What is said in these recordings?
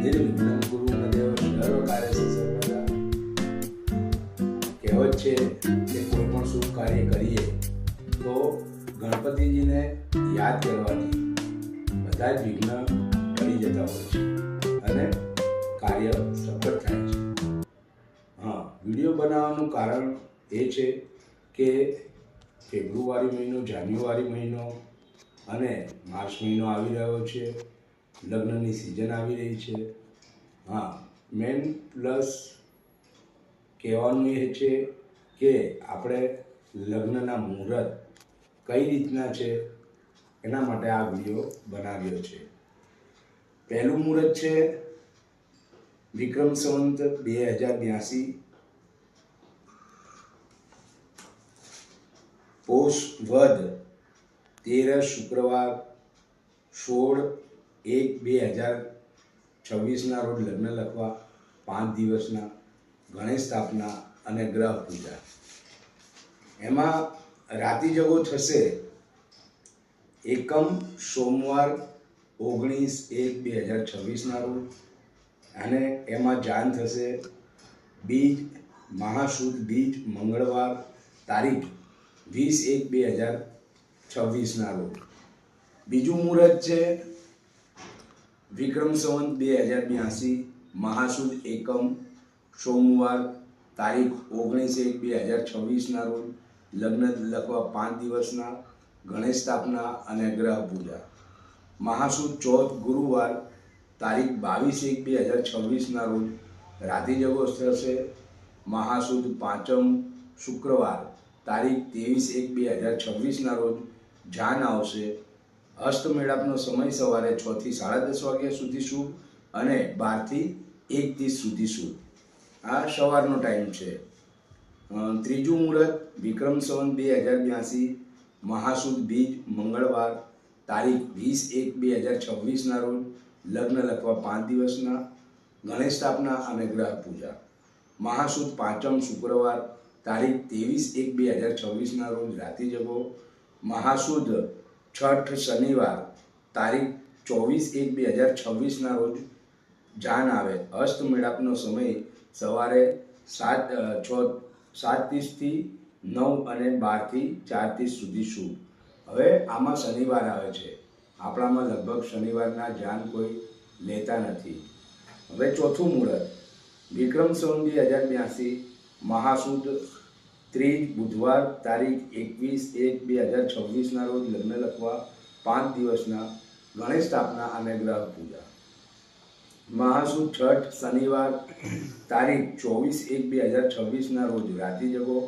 નિર્વિઘ્નં ગુરુ દેવ સર્વ કાર્ય સર્વદા. કહેવત છે કે કોઈ પણ શુભ કાર્ય કરીએ તો ગણપતિજીને યાદ કરવાથી બધા જ વિઘ્ન ટળી જતા હોય છે અને કાર્ય સફળ થાય છે. વિડીયો બનાવવાનું કારણ એ છે કે ફેબ્રુઆરી મહિનો, જાન્યુઆરી મહિનો અને માર્ચ મહિનો આવી રહ્યો છે. લગ્નની સિઝન આવી રહી છે. મેન પ્લસ કહેવાનું એ છે કે આપણે લગ્નના મુહૂર્ત કઈ રીતના છે એના માટે આ વિડીયો બનાવ્યો છે. પહેલું મુહૂર્ત છે વિક્રમ સંવત 2082, પોષ વદ 13 શુક્રવાર 16/1/2026 રોજ લગ્ન લખવા, 5 દિવસના ગણેશ સ્થાપના અને ગ્રહ પૂજા. એમાં રાતિ જગો થશે એકમ સોમવાર 19/1/2026 રોજ અને એમાં જાન થશે બીજ મહાસુદ બીજ મંગળવાર તારીખ 20/1/2026 રોજ. બીજું મુહૂર્ત છે વિક્રમ સંવત 2082 મહાસુદ એકમ સોમવાર તારીખ 19/1/2026 રોજ લગ્ન લખવા, 5 દિવસના ગણેશ સ્થાપના અને ગ્રહ પૂજા. મહાસુદ 14 ગુરુવાર તારીખ 22/1/2026 રોજ રાતિ જગો થશે. મહાસુદ 5મ શુક્રવાર તારીખ 23/1/2026 રોજ જાન આવશે. હસ્ત મેળાપનો સમય સવારે 6 થી 10:30 વાગ્યા સુધી શુભ અને 12 થી 1:30 સુધી શુભ. આ સવારનો ટાઈમ છે. ત્રીજું મુહૂર્ત વિક્રમ સંવત 2082 મહાસુદ બીજ મંગળવાર તારીખ 20/1/2026 રોજ લગ્ન લખવા, 5 દિવસના ગણેશ સ્થાપના અને ગ્રહ પૂજા. મહાસુદ 5મ શુક્રવાર તારીખ 23/1/2026 રોજ રાતિ જગો. મહાસુદ છઠ શનિવાર તારીખ 24/1/2026 રોજ જાન આવે. હસ્ત મેળાપનો સમય સવારે 7:30 થી 9 અને 12 થી 4:30 સુધી શુભ. હવે આમાં શનિવાર આવે છે. આપણામાં લગભગ શનિવારના જાન કોઈ લેતા નથી. હવે ચોથું મુહૂર્ત વિક્રમ સંવત 2082 મહાસુદ ત્રીજ બુધવાર તારીખ 21/1/2026 રોજ લગ્ન લખવા, 5 દિવસના ગણેશ સ્થાપના અને ગ્રહ પૂજા. મહાસુદ છઠ શનિવાર તારીખ 24/1/2026 રોજ રાતિ જગો.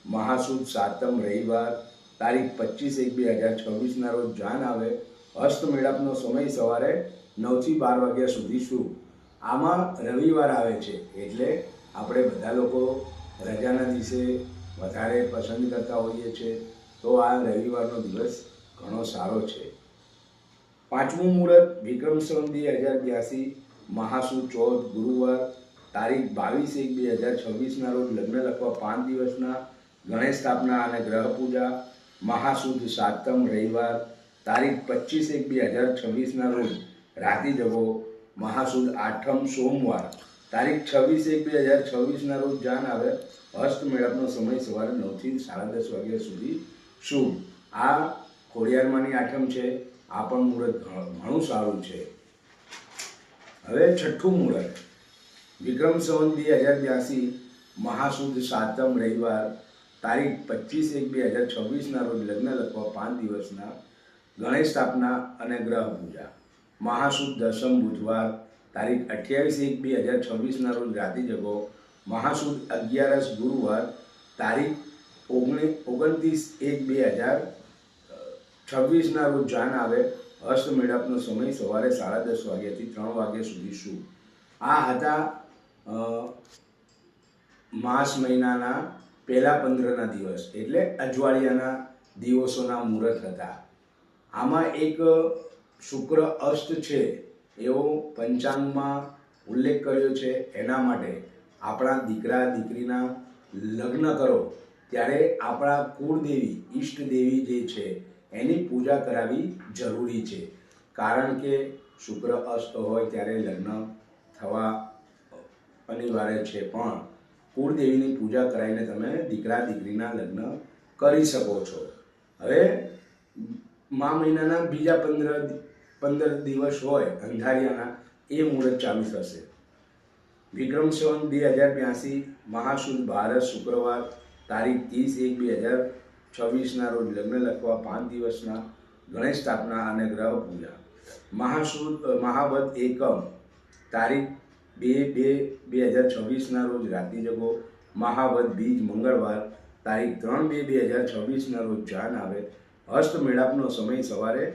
મહાસુદ 7મ રવિવાર તારીખ 25/1/2026 રોજ જાન આવે. હસ્ત મેળાપનો સમય સવારે 9 થી 12 વાગ્યા સુધી શુભ. આમાં રવિવાર આવે છે એટલે આપણે બધા લોકો રજાના દિવસે વધારે પસંદ કરતા હોઈએ છીએ, તો આ રવિવારનો દિવસ ઘણો સારો છે. પાંચમું મુહૂર્ત વિક્રમ સંવત 2082 મહાસુદ 14 ગુરુવાર તારીખ 22/1/2026 રોજ લગ્ન લખવા, 5 દિવસના ગણેશ સ્થાપના અને ગ્રહ પૂજા. મહાસુદ 7મ રવિવાર તારીખ 25/1/2026 રોજ રાતિ જગો. મહાસુદ 8મ સોમવાર તારીખ 26/1/2026 રોજ જાન આવે. હસ્ત મેળાપનો સમય સવારે 9 થી 10:30 વાગ્યા સુધી શુભ. આ ખોડિયારમાંની આઠમ છે. આ પણ મુહૂર્ત ઘણું સારું છે. હવે છઠ્ઠું મુહૂર્ત વિક્રમ સંવત 2082 મહાસુદ 7મ રવિવાર તારીખ 25/1/2026 રોજ લગ્ન લખવા, 5 દિવસના ગણેશ સ્થાપના અને ગ્રહ પૂજા. મહાસુદ 10મ બુધવાર તારીખ 28/1/2026 રોજ રાતિ જગો. મહાસુદ 11 ગુરુવાર તારીખ 29/1/2026 રોજ જાન આવે. હસ્ત મેળાપનો સમય સવારે 10:30 વાગ્યાથી 3 વાગ્યા સુધી શુભ. આ હતા માસ મહિનાના પહેલા 15ના દિવસ એટલે અજવાળિયાના દિવસોના મુહૂર્ત હતા. આમાં એક શુક્ર અષ્ટ છે એવો પંચાંગમાં ઉલ્લેખ કર્યો છે. એના માટે આપણા દીકરા દીકરીના લગ્ન કરો ત્યારે આપણા કુળદેવી ઈષ્ટદેવી જે છે એની પૂજા કરાવી જરૂરી છે. કારણ કે શુક્ર અસ્ત હોય ત્યારે લગ્ન થવા અનિવાર્ય છે, પણ કુળદેવીની પૂજા કરાવીને તમે દીકરા દીકરીના લગ્ન કરી શકો છો. હવે મહિનાના બીજા 15 દિવસ હોય અંધારિયાના, એ મુહૂર્ત ચાલુ થશે. વિક્રમ સંવત 2082 મહાસુદ ભારત શુક્રવાર તારીખ 30/1/2026 રોજ લગ્ન લખવા 5 દિવસના ગણેશ સ્થાપના અને ગ્રહ પૂજા. મહાવદ એકમ તારીખ 2/2/2026 રોજ રાત્રિ જગો. મહાવદ બીજ મંગળવાર તારીખ 3/2/2026 રોજ જાન આવે. હસ્ત મેળાપનો સમય સવારે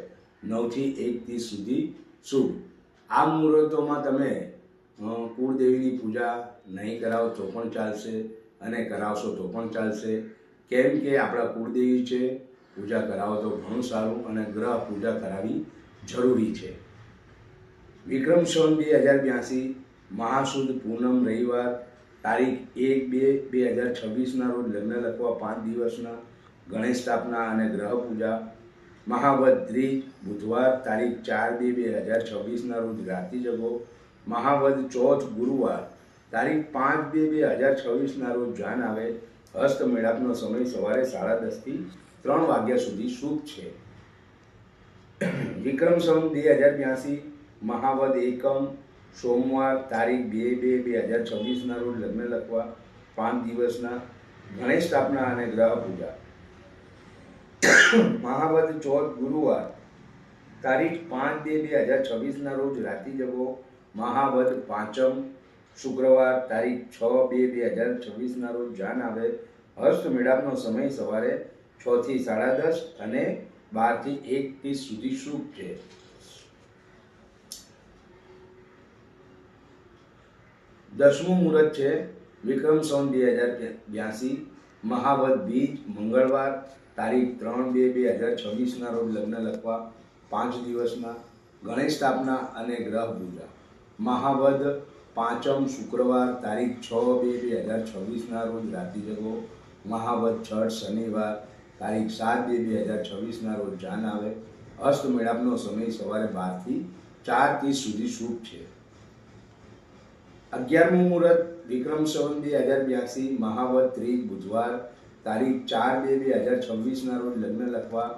9 થી 1:30 સુધી શુભ. આ મુહૂર્તોમાં તમે કુળદેવીની પૂજા નહીં કરાવો તો પણ ચાલશે અને કરાવશો તો પણ ચાલશે, કેમ કે આપણા કુળદેવી છે. પૂજા કરાવો તો ઘણું સારું અને ગ્રહ પૂજા કરાવી જરૂરી છે. વિક્રમ સંવત 2082 મહાસુદ પૂનમ રવિવાર તારીખ 1/2/2026 રોજ લગ્ન લખવા 5 દિવસના ગણેશ સ્થાપના અને ગ્રહ પૂજા. મહાવદ ત્રીજ બુધવાર તારીખ 4/2/2026 રોજ રાત્રિ જગો. મહાવદ ચોથ ગુરુવાર તારીખ 5/2/2026 રોજ જાન આવે. હસ્ત મેળાપનો સમય સવારે 10:30 થી 3 વાગ્યા સુધી શુભ છે. વિક્રમ સંવત 2082 મહાવદ એકમ સોમવાર તારીખ 2/2/2026 રોજ લગ્ન લખવા 5 દિવસના ગણેશ સ્થાપના અને ગ્રહ પૂજા. મહાવદ ચોથ ગુરુવાર તારીખ 5/2/2026 રોજ રાત્રિ જગો. મહાવદ પાંચમ શુક્રવાર તારીખ 6/2/2026 રોજ જાન આવે. હસ્ત મેળાપનો સમય સવારે 6 થી 10:30 અને 12 થી 1:30 સુધી શુભ છે. દસમું મુહૂર્ત છે વિક્રમ સંવત 2082 મહાવદ બીજ મંગળવાર તારીખ 3/2/2026 રોજ લગ્ન લખવા 5 દિવસના ગણેશ સ્થાપના અને ગ્રહ પૂજા. મહાવદ પાંચમ શુક્રવાર તારીખ 6/2/2026 રોજ રાત્રિ જગો. મહાવદ છઠ શનિવાર તારીખ 7/2/2026 રોજ જાન આવે. હસ્ત મેળાપનો સમય સવારે 12 થી 4:30 સુધી શુભ છે. 11મું મુહૂર્ત વિક્રમ સંવત 2082 મહાવદ ત્રીજ બુધવાર તારીખ 4/2/2026 રોજ લગ્ન લખવા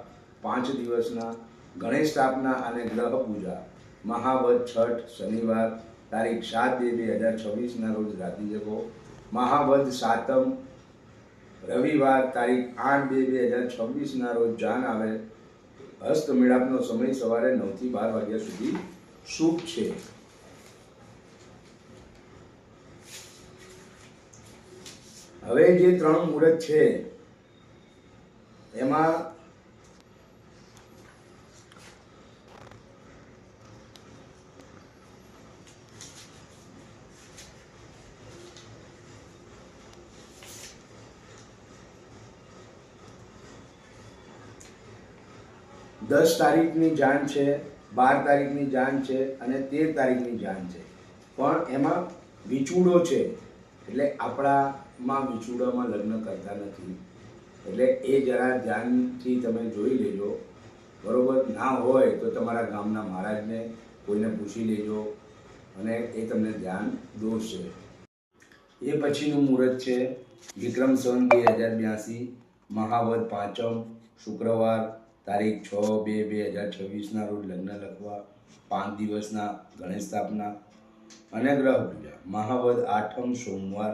5 દિવસના ગણેશ સ્થાપના અને ગ્રહ પૂજા. મહાવદ છઠ શનિવાર તારીખ 7/2/2026 રોજ રાત્રિ જગો. મહાવદ સાતમ રવિવાર તારીખ 8/2/2026 રોજ જાન આવે. હસ્ત મેળાપનો સમય સવારે 9 થી 12 વાગ્યા સુધી શુભ છે. હવે જે 3 મુહૂર્ત છે એમાં 10 તારીખની જાન છે, 12 તારીખની જાન છે અને 13 તારીખની જાન છે, પણ એમાં વિચૂડો છે. એટલે આપણામાં વિચૂડામાં લગ્ન કરતા નથી, એટલે એ જરા ધ્યાનથી તમે જોઈ લેજો, બરોબર? ના હોય તો તમારા ગામના મહારાજને કોઈને પૂછી લેજો અને એ તમને ધ્યાન દોરશે. એ પછીનું મુહૂર્ત છે વિક્રમ સંવત 2082 મહાવદ પાંચમ શુક્રવાર તારીખ 6/2/2026 રોજ લગ્ન લખવા 5 દિવસના ગણેશ સ્થાપના અને ગ્રહ પૂજા. મહાવદ આઠમ સોમવાર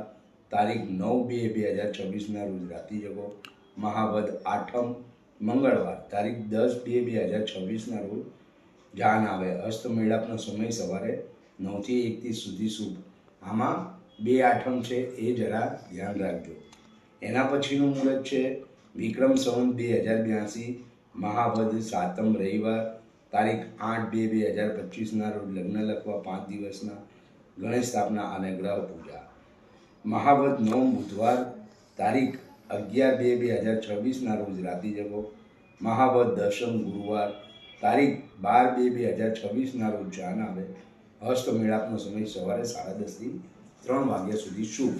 તારીખ 9/2/2026 રોજ રાત્રિ જગો. મહાવદ આઠમ મંગળવાર તારીખ 10/2/2026 રોજ જાન આવે. હસ્ત મેળાપનો સમય સવારે 9 થી 1:30 સુધી શુભ. આમાં 2 આઠમ છે, એ જરા ધ્યાન રાખજો. એના પછીનું મુહૂર્ત છે વિક્રમ સંવત 2082 મહાવદ સાતમ રવિવાર તારીખ 8/2/2025 રોજ લગ્ન લખવા 5 દિવસના ગણેશ સ્થાપના અને ગ્રહ પૂજા. મહાવદ નવમ બુધવાર તારીખ 11/2/2026 રોજ રાત્રિ જગો. મહાવદ દશમ ગુરુવાર તારીખ 12/2/2026 રોજ જાન આવે. હસ્ત મેળાપનો સમય સવારે 10:30 થી 3 વાગ્યા સુધી શુભ.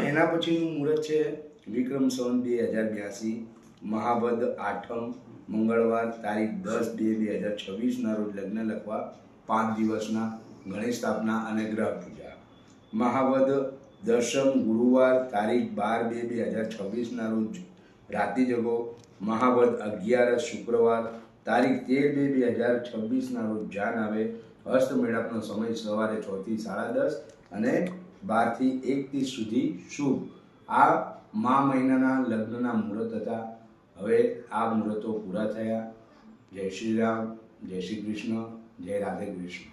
એના પછીનું મુહૂર્ત છે વિક્રમ સંવત 2082 મહાવદ આઠમ મંગળવાર તારીખ 10/2/2026 રોજ લગ્ન લખવા 5 દિવસના ગણેશ સ્થાપના અને ગ્રહ પૂજા. મહાવદ દશમ ગુરુવાર તારીખ 12/2/2026 રોજ રાત્રિ જગો. મહાવદ 11 શુક્રવાર તારીખ 13/2/2026 રોજ જાન આવે. હસ્ત મેળાપનો સમય સવારે 6 થી 10:30 અને 12 થી 1:30 સુધી શુભ. આ મહિનાના લગ્નના મુહૂર્ત હતા. હવે આ મુહૂર્તો પૂરા થયા. જય શ્રી રામ, જય શ્રી કૃષ્ણ, જય રાધે કૃષ્ણ.